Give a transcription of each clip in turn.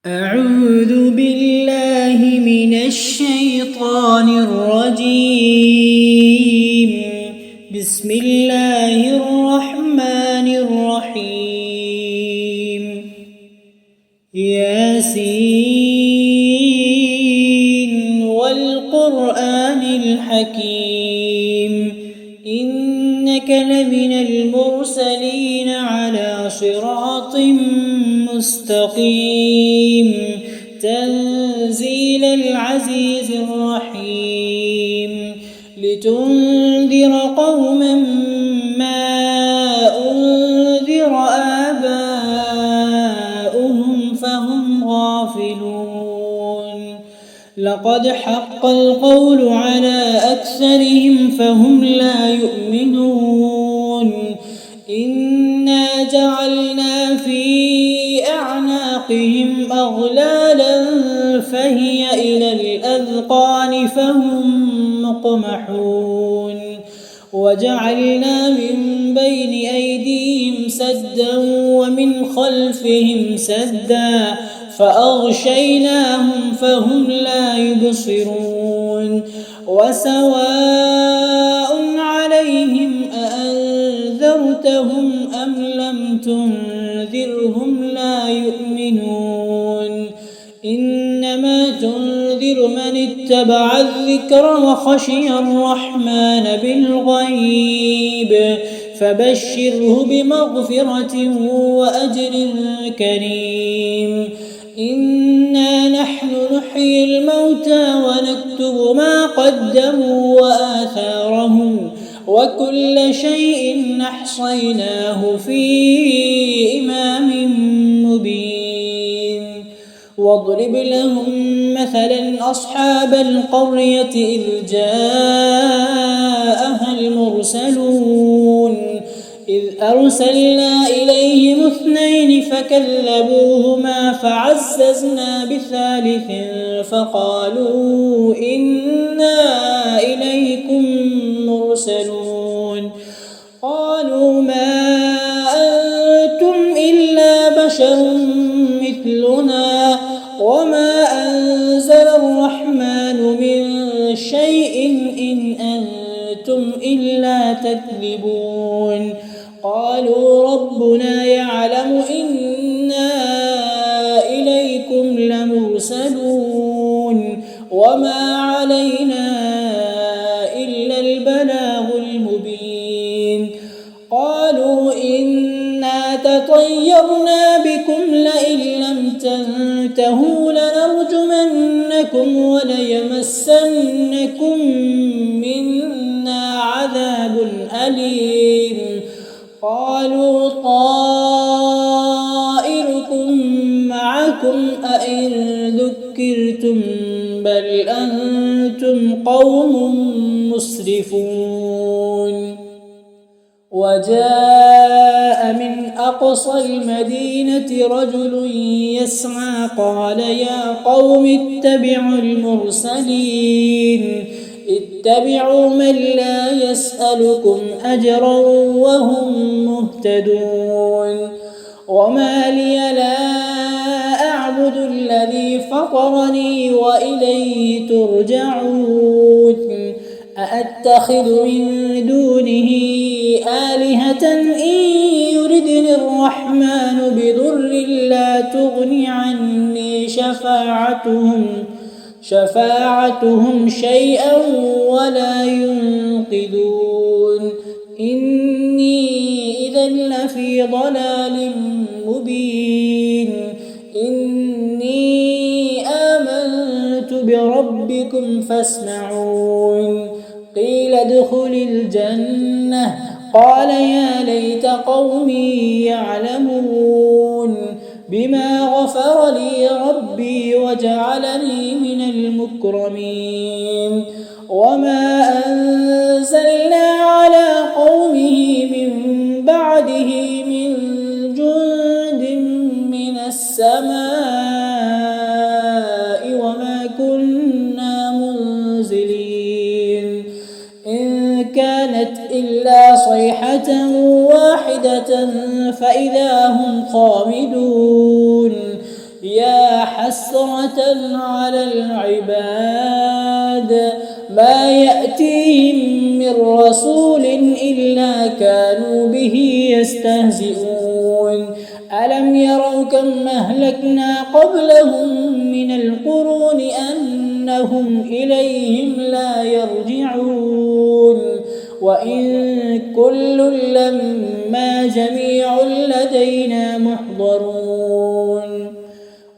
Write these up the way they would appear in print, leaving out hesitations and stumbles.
أعوذ بالله من الشيطان الرجيم. بسم الله الرحمن الرحيم. ياسين والقرآن الحكيم إنك لمن المرسلين على صراط مستقيم تنزيل العزيز الرحيم لتنذر قوما ما أنذر آباؤهم فهم غافلون لقد حق القول على أكثرهم فهم لا يؤمنون إنا جعلنا في أعناقهم أغلالا فهي إلى الأذقان فهم مقمحون وجعلنا من بين أيديهم سدا ومن خلفهم سدا فأغشيناهم فهم لا يبصرون وسواء عليهم أأنذرتهم أم لم تنذرهم لا يؤمنون إنما تنذر من اتبع الذكر وخشي الرحمن بالغيب فبشره بمغفرة وأجر كريم إنا نحن نحيي الموتى ونكتب ما قدموا وآثارهم وكل شيء أحصيناه في إمام مبين واضرب لهم مثلا أصحاب القرية إذ جاءها المرسلون إذ أرسلنا إليهم 2 فكذبوهما فعززنا بثالث فقالوا إنا إليكم مرسلون قالوا ما أنتم إلا بشر مثلنا وما أنزل الرحمن من شيء إن أنتم إلا تكذبون قالوا ربنا يعلم إنا إليكم لمرسلون وما علينا إلا البلاغ المبين قالوا إنا تطيرنا بكم لئن لم تنتهوا لنرجمنكم وليمسنكم منا عذاب أليم قالوا طائركم معكم أئن ذكرتم بل أنتم قوم مسرفون وجاء من أقصى المدينة رجل يسعى قال يا قوم اتبعوا المرسلين اتبعوا من لا يسألكم أجرا وهم مهتدون وما لي لا أعبد الذي فطرني وإليه ترجعون أأتخذ من دونه آلهة إن يردني الرحمن بضر لا تغن عني شفاعتهم شيئا ولا ينقذون إني إذا لفي ضلال مبين إني آمنت بربكم فاسمعون قيل ادخل الجنة قال يا ليت قومي يعلمون بما غفر لي ربي وجعلني من المكرمين وما أنزلنا على قومه من بعده من جند من السماء وما كنا منزلين إن كانت إلا صيحة واحدة فإذا هم خامدون يا حسرة على العباد ما يأتيهم من رسول إلا كانوا به يستهزئون ألم يروا كم أهلكنا قبلهم من القرون أنهم إليهم لا يرجعون وإن كل لما جميع لدينا محضرون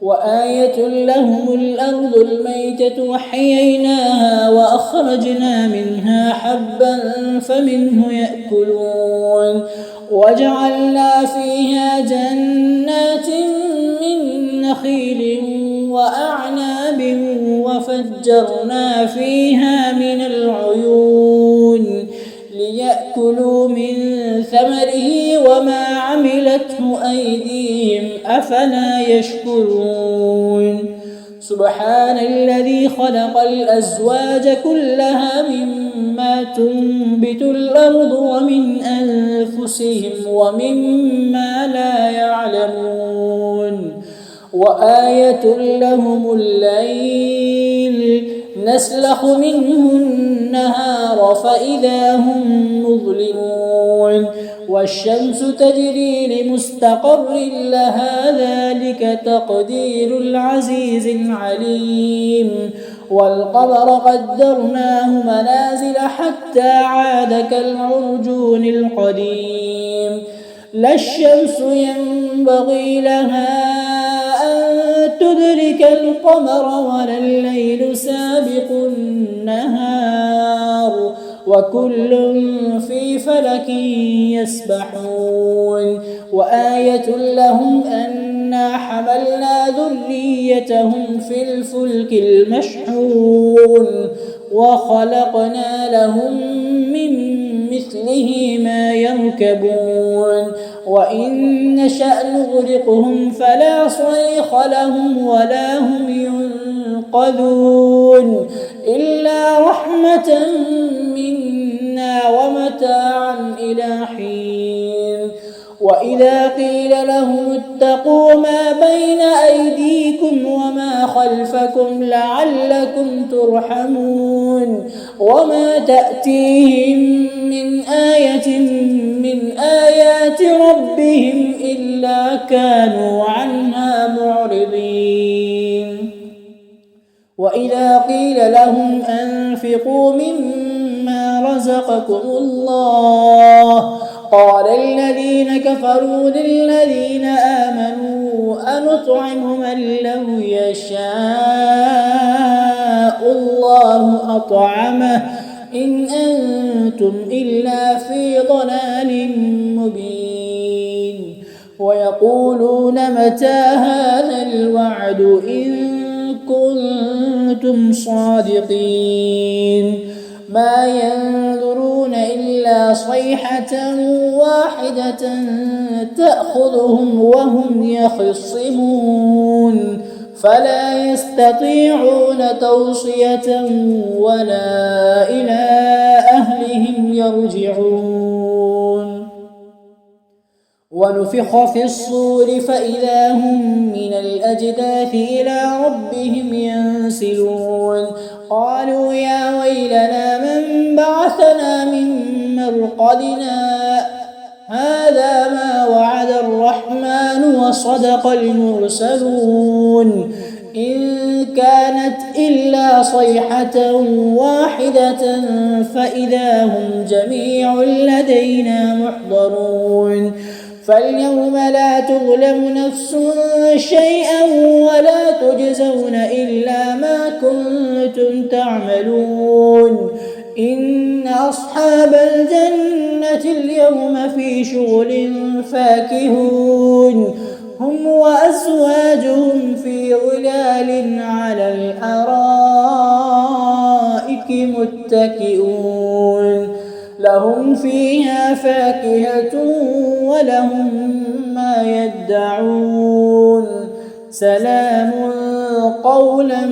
وآية لهم الأرض الميتة وحييناها وأخرجنا منها حبا فمنه يأكلون وجعلنا فيها جنات من نخيل وأعناب وفجرنا فيها من العيون ليأكلوا من ثمره وما عملته أيديهم أفلا يشكرون سبحان الذي خلق الأزواج كلها مما تنبت الأرض ومن أنفسهم ومما لا يعلمون وآية لهم الليل نسلخ منه النهار فإذا هم مظلمون والشمس تجري لمستقر لها ذلك تقدير العزيز العليم والقمر قدرناه منازل حتى عاد كالعرجون القديم لا الشمس ينبغي لها تدرك القمر ولا الليل سابق النهار وكل في فلك يسبحون وآية لهم أنا حملنا ذريتهم في الفلك المشحون وخلقنا لهم من مثله ما يركبون وإن نشأ نغرقهم فلا صريخ لهم ولا هم ينقذون إلا رحمة منا ومتاعا إلى حين وإذا قيل لهم اتقوا ما بين أيديكم وما خلفكم لعلكم ترحمون وما تأتيهم من آية من آيات ربهم إلا كانوا عنها معرضين وإذا قيل لهم أنفقوا مما رزقكم الله قال الذين كفروا للذين آمنوا أنطعم من لو يشاء الله أطعمه إن أنتم إلا في ضلال مبين ويقولون متى هذا الوعد إن كنتم صادقين ما ينظرون إلا صيحة واحدة تأخذهم وهم يخصمون فلا يستطيعون توصية ولا إلى أهلهم يرجعون ونفخ في الصور فإذا هم من الأجداث إلى ربهم ينسلون قالوا يا ويلنا من بعثنا من مرقدنا هذا ما وعد الرحمن وصدق المرسلون إن كانت إلا صيحة واحدة فإذا هم جميع لدينا محضرون فاليوم لا تظلم نفس شيئا ولا تجزون إلا ما كنتم تعملون إن أصحاب الجنة اليوم في شغل فاكهون هم وأزواجهم في ظلال على الأرائك متكئون لهم فيها فاكهة ولهم ما يدعون سلام قولا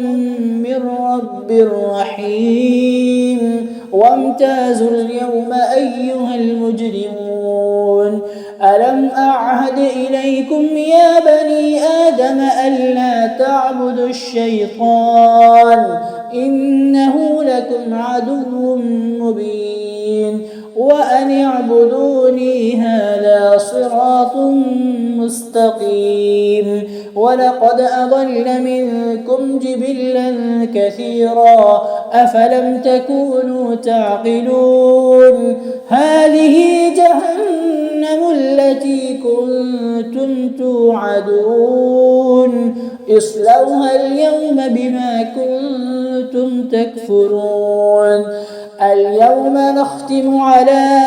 من رب رحيم وامتازوا اليوم أيها المجرمون ألم أعهد إليكم يا بني آدم ألا تعبدوا الشيطان إنه لكم عدو مبين وأن اعبدوني هذا صراط مستقيم ولقد أضل منكم جبلا كثيرا أفلم تكونوا تعقلون هذه جهنم التي كنتم توعدون اصلوها اليوم بما كنتم تكفرون اليوم نختم على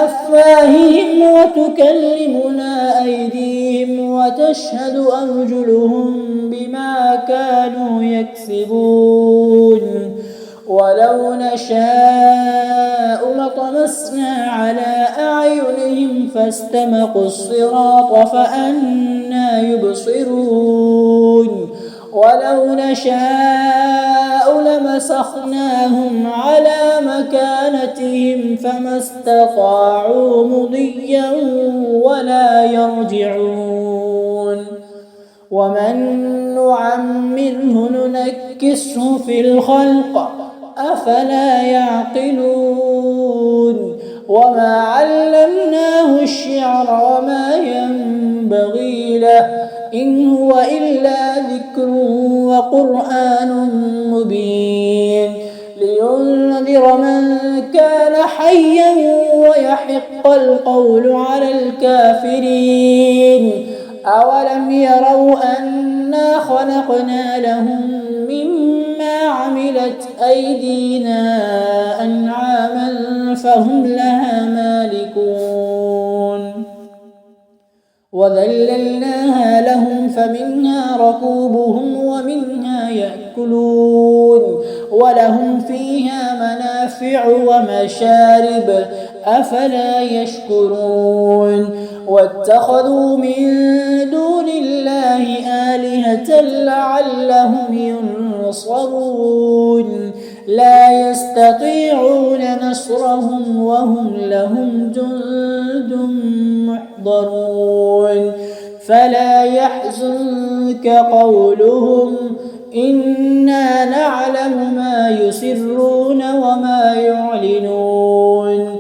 أفواههم وتكلمنا أيديهم وتشهد أرجلهم بما كانوا يكسبون ولو نشاء لطمسنا على أعينهم فاستمقوا الصراط فأنى يبصرون ولو نشاء لمسخناهم على مكانتهم فما استطاعوا مضيا ولا يرجعون ومن نعمره ننكسه في الخلق أفلا يعقلون وما علمناه الشعر وما ينبغي له إن هو إلا ذكر وقرآن مبين لينذر من كان حيا ويحق القول على الكافرين أولم يروا أنا خلقنا لهم مما عملت أيدينا أنعاما فهم لها مالكون وذللناها لهم فمنها ركوبهم ومنها يأكلون ولهم فيها منافع ومشارب أفلا يشكرون واتخذوا من دون الله آلهة لعلهم ينصرون لا يستطيعون نصرهم وهم لهم جند محضرون فلا يحزنك قولهم إنا نعلم ما يسرون وما يعلنون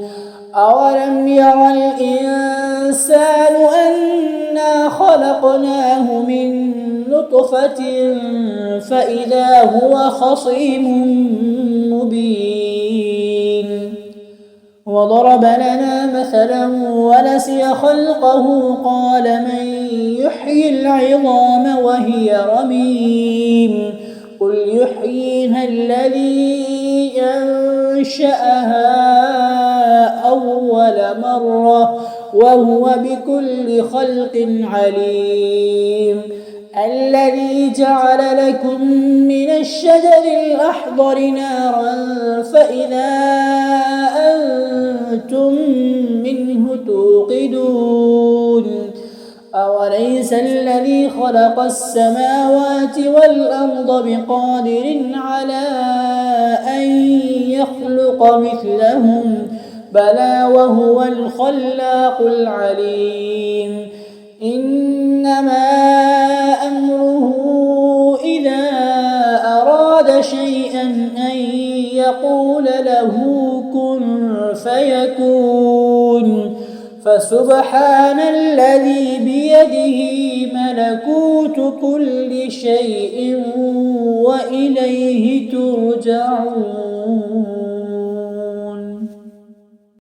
أولم ير الإنسان أنا خلقناه من نطفة فإذا هو خصيم مبين وضرب لنا مثلا ونسي خلقه قال من يحيي العظام وهي رميم قل يحييها الذي أنشأها أول مرة وهو بكل خلق عليم الذي جعل لكم من الشجر الأخضر نارا فإذا أنتم منه توقدون أوليس الذي خلق السماوات والأرض بقادر على أن يخلق مثلهم بلى وهو الخلاق العليم إنما أمره إذا أراد شيئا أن يقول له كن فيكون فسبحان الذي بيده ملكوت كل شيء وإليه ترجعون.